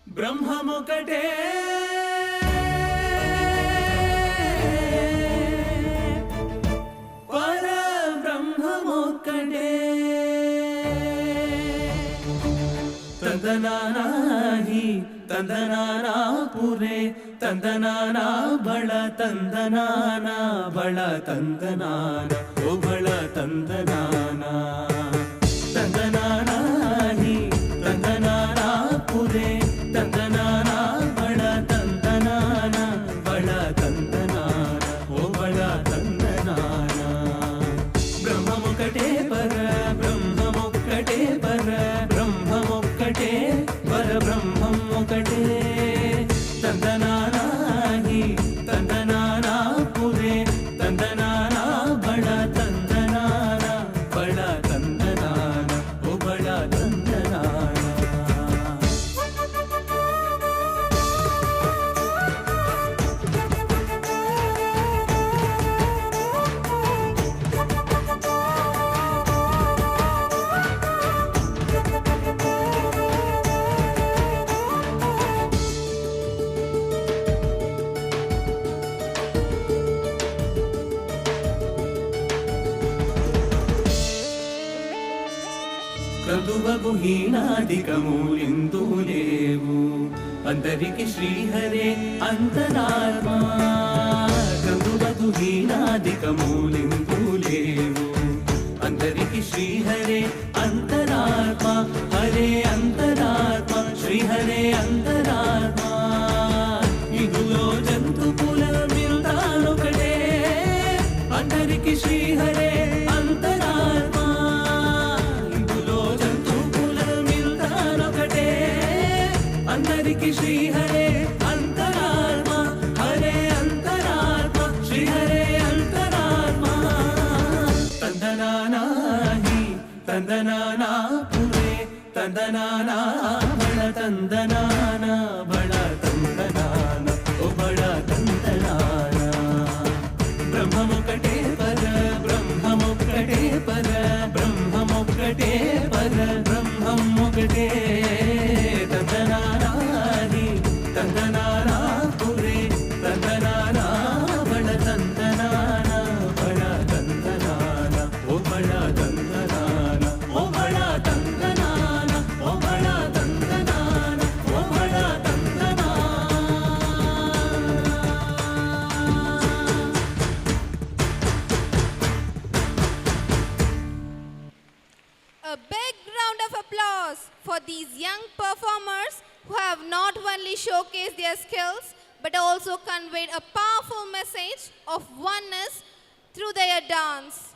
బ్రహ్మమొకటే పరబ్రహ్మమొకటే ತಂದನಾನಾಹಿ ತಂದನಾನಾ ಪುರೆ ತಂದನಾನಾ ಬಳ ತಂದನಾನ ಬಳ ತಂದನಾನ ಓ ಬಳ ತಂದನಾನ ತಂದನಾನಾಹಿ ತಂದನಾನಾ ಪುರೆ ತಂದನಾನಾ ಬಳ ತಂದನಾನ ಬಳ ತಂದನಾನ ಓ ಬಳ ತಂದನಾನ ಬ್ರಹ್ಮಮೊಕಟೇ ಪರ ಬ್ರಹ್ಮಮೊಕ್ಕಟೇ ಪರ ಬ್ರಹ್ಮಮೊಕ್ಕಟೇ ಪರ ಬ್ರಹ್ಮಮೊಕಟೇ ತಂದನಾನಾಹಿ ತಂದನಾನಾ ಪುರೆ ತಂದನಾನಾ ಬಳ ತಂದನಾನ ಬಳ ತಂದನಾನ ಓ ಬಳ ತಂದನಾನ క్రతువగు హీనాధికములిందు లేవు అందరికి శ్రీహరే అంతరాత్మా క్రతువగు హీనాధికములిందు లేవు అందరికి శ్రీహరే అంతరాత్మా హరే అంతరాత్మా శ్రీహరే అంతరాత్మా ఇదులో జంతు కుల మిల్తానొకటే అందరికి శ్రీహరే అంతరాత్మా అందరికి శ్రీహరే అంతరాత్మ హరే అంతరాత్మ శ్రీహరే అంతరాత్మ తందనానాహి తందనానా పురే తందనానా బళ తందనాన బళ తందనాన ఓ బళ తందనాన బ్రహ్మమొకటే పర బ్రహ్మమొక్కటే పర బ్రహ్మమొక్కటే పర బ్రహ్మమొకటే ತಂದನಾನಾಹಿ ತಂದನಾನಾ ಪುರೆ ತಂದನಾನಾ ಬಳ ತಂದನಾನ ಬಳ ತಂದನಾನ ಓ ಬಳ ತಂದನಾನ ಓ ಬಳ ತಂದನಾನ ಓ ಬಳ ತಂದನಾನ ಓ ಬಳ ತಂದನಾನ A big round of applause for these young performers who have not only showcased their skills but also conveyed a powerful message of oneness through their dance.